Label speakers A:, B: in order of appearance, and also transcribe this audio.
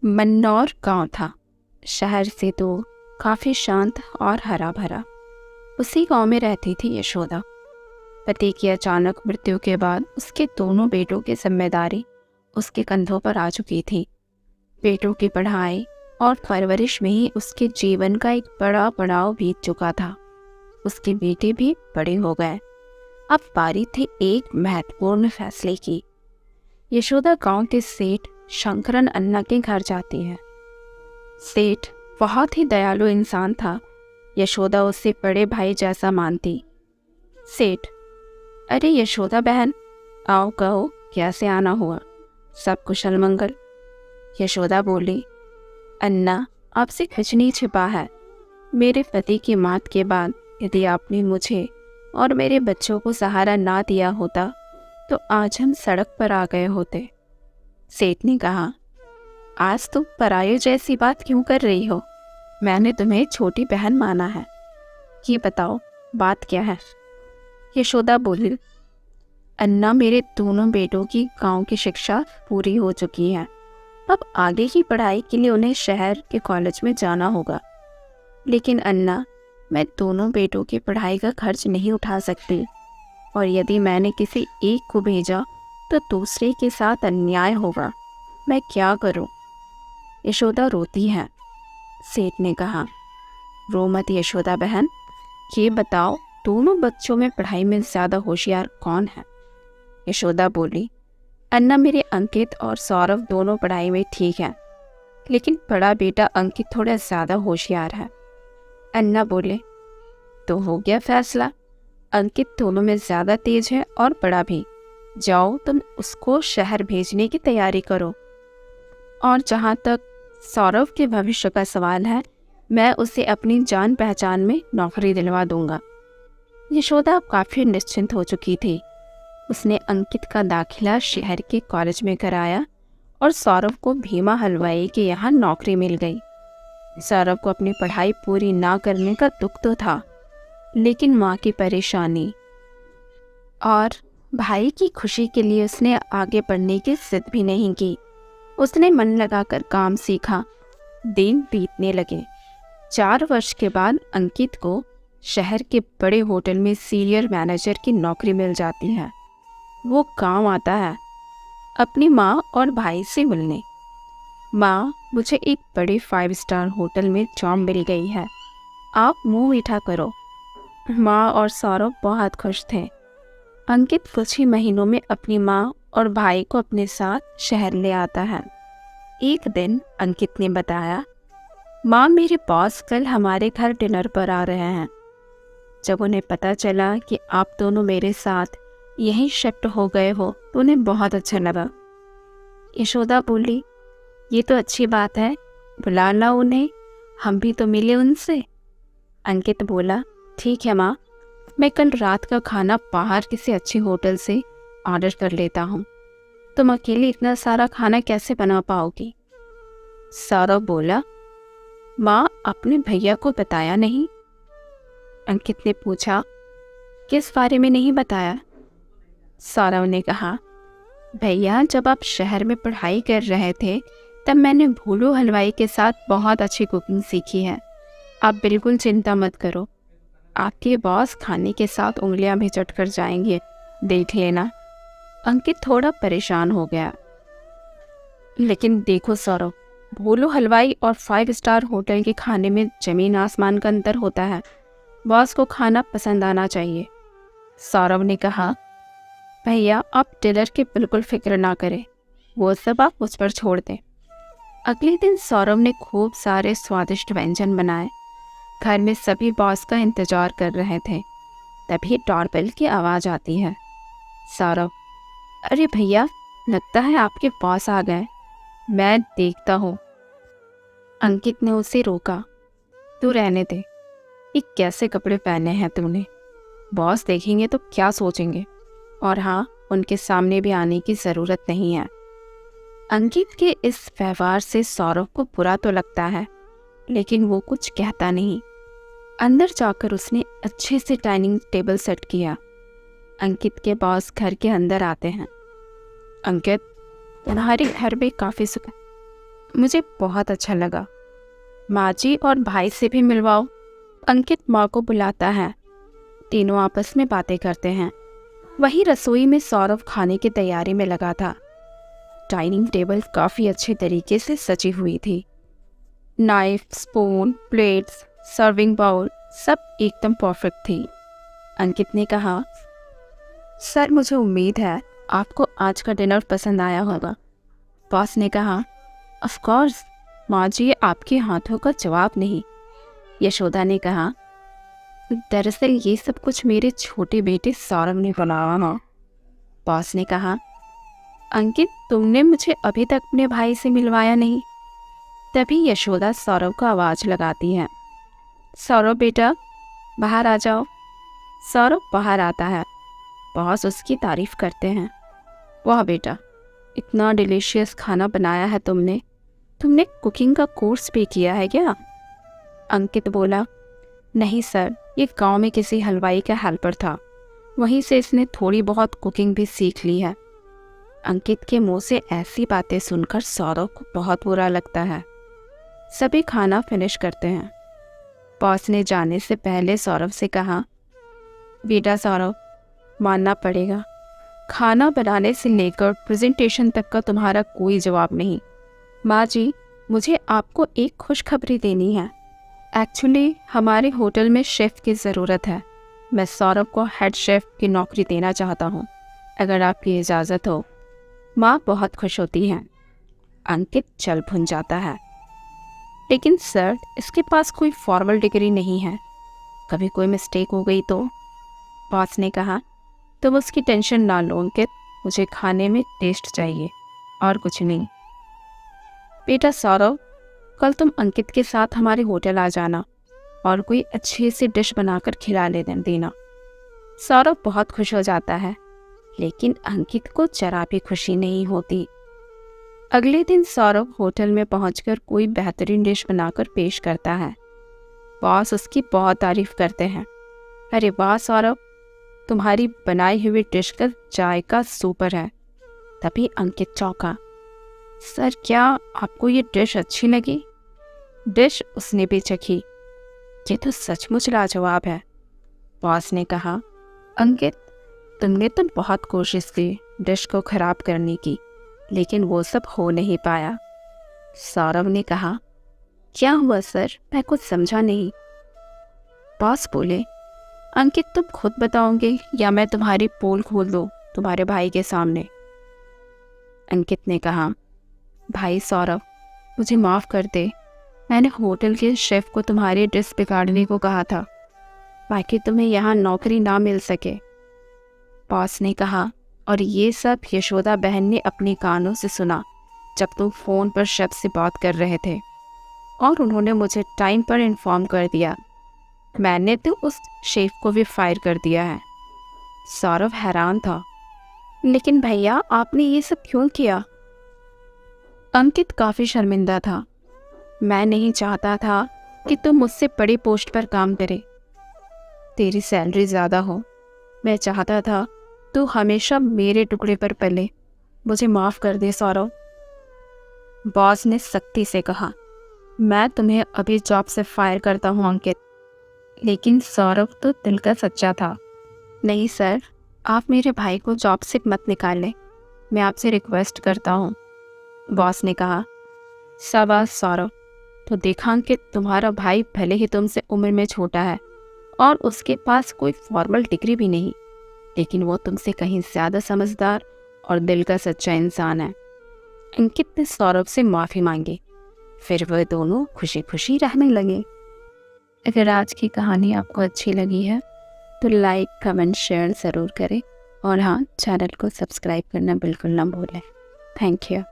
A: मन्नौर गांव था, शहर से तो काफ़ी शांत और हरा भरा। उसी गांव में रहती थी यशोदा। पति की अचानक मृत्यु के बाद उसके दोनों बेटों की जिम्मेदारी उसके कंधों पर आ चुकी थी। बेटों की पढ़ाई और परवरिश में ही उसके जीवन का एक बड़ा पड़ाव बीत चुका था। उसके बेटे भी बड़े हो गए। अब बारी थी एक महत्वपूर्ण फैसले की। यशोदा गांव के सेठ शंकरन अन्ना के घर जाती है। सेठ बहुत ही दयालु इंसान था। यशोदा उसे बड़े भाई जैसा मानती। सेठ, अरे यशोदा बहन, आओ कहो कैसे आना हुआ, सब कुशल मंगल। यशोदा बोली, अन्ना, आपसे कुछ नहीं छिपा है। मेरे पति की मौत के बाद यदि आपने मुझे और मेरे बच्चों को सहारा ना दिया होता तो आज हम सड़क पर आ गए होते। सेठ ने कहा, आज तुम पराये जैसी बात क्यों कर रही हो? मैंने तुम्हें छोटी बहन माना है। ये बताओ बात क्या है? यशोदा बोली, अन्ना, मेरे दोनों बेटों की गांव की शिक्षा पूरी हो चुकी है। अब आगे की पढ़ाई के लिए उन्हें शहर के कॉलेज में जाना होगा। लेकिन अन्ना, मैं दोनों बेटों की पढ़ाई का खर्च नहीं उठा सकती, और यदि मैंने किसी एक को भेजा तो दूसरे के साथ अन्याय होगा। मैं क्या करूं? यशोदा रोती है। सेठ ने कहा, रो मत यशोदा बहन, ये बताओ दोनों बच्चों में पढ़ाई में ज़्यादा होशियार कौन है? यशोदा बोली, अन्ना, मेरे अंकित और सौरभ दोनों पढ़ाई में ठीक हैं, लेकिन बड़ा बेटा अंकित थोड़ा ज़्यादा होशियार है। अन्ना बोले, तो हो गया फैसला। अंकित दोनों में ज़्यादा तेज है और बड़ा भी। जाओ तुम उसको शहर भेजने की तैयारी करो। और जहाँ तक सौरभ के भविष्य का सवाल है, मैं उसे अपनी जान पहचान में नौकरी दिलवा दूंगा। यशोदा काफ़ी निश्चिंत हो चुकी थी। उसने अंकित का दाखिला शहर के कॉलेज में कराया और सौरभ को भीमा हलवाई के यहाँ नौकरी मिल गई। सौरभ को अपनी पढ़ाई पूरी ना करने का दुख तो था, लेकिन माँ की परेशानी और भाई की खुशी के लिए उसने आगे बढ़ने की जिद भी नहीं की। उसने मन लगाकर काम सीखा। दिन बीतने लगे। 4 वर्ष के बाद अंकित को शहर के बड़े होटल में सीनियर मैनेजर की नौकरी मिल जाती है। वो गांव आता है अपनी माँ और भाई से मिलने। माँ, मुझे एक बड़े 5 स्टार होटल में जॉब मिल गई है, आप मुंह मीठा करो। माँ और सौरभ बहुत खुश थे। अंकित कुछ ही महीनों में अपनी माँ और भाई को अपने साथ शहर ले आता है। एक दिन अंकित ने बताया, माँ, मेरे बॉस कल हमारे घर डिनर पर आ रहे हैं। जब उन्हें पता चला कि आप दोनों मेरे साथ यहीं शिफ्ट हो गए हो तो उन्हें बहुत अच्छा लगा। यशोदा बोली, ये तो अच्छी बात है, बुला लाओ उन्हें, हम भी तो मिले उनसे। अंकित बोला, ठीक है माँ, मैं कल रात का खाना बाहर किसी अच्छे होटल से ऑर्डर कर लेता हूँ। तुम अकेले इतना सारा खाना कैसे बना पाओगी? सौरभ बोला, माँ, अपने भैया को बताया नहीं? अंकित ने पूछा, किस बारे में नहीं बताया? सौरभ ने कहा, भैया, जब आप शहर में पढ़ाई कर रहे थे तब मैंने भोलू हलवाई के साथ बहुत अच्छी कुकिंग सीखी है। आप बिल्कुल चिंता मत करो, आपके बॉस खाने के साथ उंगलियां भी चट कर जाएंगे, देख लेना। अंकित थोड़ा परेशान हो गया। लेकिन देखो सौरभ, भोलू हलवाई और 5 स्टार होटल के खाने में जमीन आसमान का अंतर होता है। बॉस को खाना पसंद आना चाहिए। सौरभ ने कहा, भैया, आप डिनर की बिल्कुल फिक्र ना करें, वो सब आप मुझ पर छोड़ दें। अगले दिन सौरभ ने खूब सारे स्वादिष्ट व्यंजन बनाए। घर में सभी बॉस का इंतजार कर रहे थे। तभी डोरबेल की आवाज़ आती है। सौरभ, अरे भैया, लगता है आपके बॉस आ गए, मैं देखता हूँ। अंकित ने उसे रोका, तू रहने दे, ये कैसे कपड़े पहने हैं तूने? बॉस देखेंगे तो क्या सोचेंगे? और हाँ, उनके सामने भी आने की ज़रूरत नहीं है। अंकित के इस व्यवहार से सौरभ को बुरा तो लगता है, लेकिन वो कुछ कहता नहीं। अंदर जाकर उसने अच्छे से डाइनिंग टेबल सेट किया। अंकित के बॉस घर के अंदर आते हैं। अंकित, तुम्हारे घर में काफ़ी मुझे बहुत अच्छा लगा। माँ जी और भाई से भी मिलवाओ। अंकित माँ को बुलाता है। तीनों आपस में बातें करते हैं। वहीं रसोई में सौरभ खाने की तैयारी में लगा था। डाइनिंग टेबल काफ़ी अच्छे तरीके से सजी हुई थी। Knife, spoon, plates, serving bowl सब एकदम परफेक्ट थी। अंकित ने कहा, सर मुझे उम्मीद है आपको आज का डिनर पसंद आया होगा। बॉस ने कहा, ऑफ कोर्स माँ जी, ये आपके हाथों का जवाब नहीं। यशोदा ने कहा, दरअसल ये सब कुछ मेरे छोटे बेटे सौरभ ने बनाया ना। बॉस ने कहा, अंकित तुमने मुझे अभी तक अपने भाई से मिलवाया नहीं। तभी यशोदा सौरभ को आवाज़ लगाती है, सौरभ बेटा बाहर आ जाओ। सौरभ बाहर आता है। बॉस उसकी तारीफ करते हैं, वाह बेटा, इतना डिलीशियस खाना बनाया है तुमने। तुमने कुकिंग का कोर्स भी किया है क्या? अंकित बोला, नहीं सर, ये गांव में किसी हलवाई का हेल्पर था, वहीं से इसने थोड़ी बहुत कुकिंग भी सीख ली है। अंकित के मुंह से ऐसी बातें सुनकर सौरभ को बहुत बुरा लगता है। सभी खाना फिनिश करते हैं। बॉस ने जाने से पहले सौरभ से कहा, बेटा सौरभ, मानना पड़ेगा, खाना बनाने से लेकर प्रेजेंटेशन तक का तुम्हारा कोई जवाब नहीं। माँ जी, मुझे आपको एक खुशखबरी देनी है। एक्चुअली हमारे होटल में शेफ़ की ज़रूरत है। मैं सौरभ को हेड शेफ़ की नौकरी देना चाहता हूँ, अगर आपकी इजाज़त हो। माँ बहुत खुश होती हैं। अंकित चल भुन जाता है, लेकिन सर इसके पास कोई फॉर्मल डिग्री नहीं है, कभी कोई मिस्टेक हो गई तो। बॉस ने कहा, तुम उसकी टेंशन ना लो अंकित, मुझे खाने में टेस्ट चाहिए और कुछ नहीं। बेटा सौरभ, कल तुम अंकित के साथ हमारे होटल आ जाना और कोई अच्छी सी डिश बनाकर खिला देना। सौरभ बहुत खुश हो जाता है, लेकिन अंकित को जरा भी खुशी नहीं होती। अगले दिन सौरभ होटल में पहुंचकर कोई बेहतरीन डिश बनाकर पेश करता है। बॉस उसकी बहुत तारीफ करते हैं। अरे वाह सौरभ, तुम्हारी बनाई हुई डिश का जायका सुपर है। तभी अंकित चौंका, सर क्या आपको ये डिश अच्छी लगी? डिश उसने भी चखी। ये तो सचमुच लाजवाब है। बॉस ने कहा, अंकित तुमने तो बहुत कोशिश की डिश को खराब करने की, लेकिन वो सब हो नहीं पाया। सौरभ ने कहा, क्या हुआ सर, मैं कुछ समझा नहीं। बॉस बोले, अंकित तुम खुद बताओगे या मैं तुम्हारी पोल खोल दूँ तुम्हारे भाई के सामने? अंकित ने कहा, भाई सौरभ, मुझे माफ़ कर दे। मैंने होटल के शेफ़ को तुम्हारी डिश बिगाड़ने को कहा था, ताकि तुम्हें यहाँ नौकरी ना मिल सके। बॉस ने कहा, और ये सब यशोदा बहन ने अपने कानों से सुना जब तुम फ़ोन पर शेफ़ से बात कर रहे थे, और उन्होंने मुझे टाइम पर इन्फॉर्म कर दिया। मैंने तो उस शेफ़ को भी फायर कर दिया है। सौरभ हैरान था, लेकिन भैया आपने ये सब क्यों किया? अंकित काफ़ी शर्मिंदा था। मैं नहीं चाहता था कि तुम मुझसे बड़ी पोस्ट पर काम करे, तेरी सैलरी ज़्यादा हो। मैं चाहता था तू हमेशा मेरे टुकड़े पर पले। मुझे माफ़ कर दे सौरभ। बॉस ने सख्ती से कहा, मैं तुम्हें अभी जॉब से फायर करता हूँ अंकित। लेकिन सौरभ तो दिल का सच्चा था। नहीं सर, आप मेरे भाई को जॉब से मत निकालें, मैं आपसे रिक्वेस्ट करता हूँ। बॉस ने कहा, शाबाश सौरभ, तो देखा अंकित, तुम्हारा भाई भले ही तुमसे उम्र में छोटा है और उसके पास कोई फॉर्मल डिग्री भी नहीं, लेकिन वो तुमसे कहीं ज़्यादा समझदार और दिल का सच्चा इंसान है। अंकित ने सौरभ से माफ़ी मांगी, फिर वह दोनों खुशी खुशी रहने लगे। अगर आज की कहानी आपको अच्छी लगी है तो लाइक, कमेंट, शेयर ज़रूर करें, और हाँ, चैनल को सब्सक्राइब करना बिल्कुल ना भूलें। Thank you.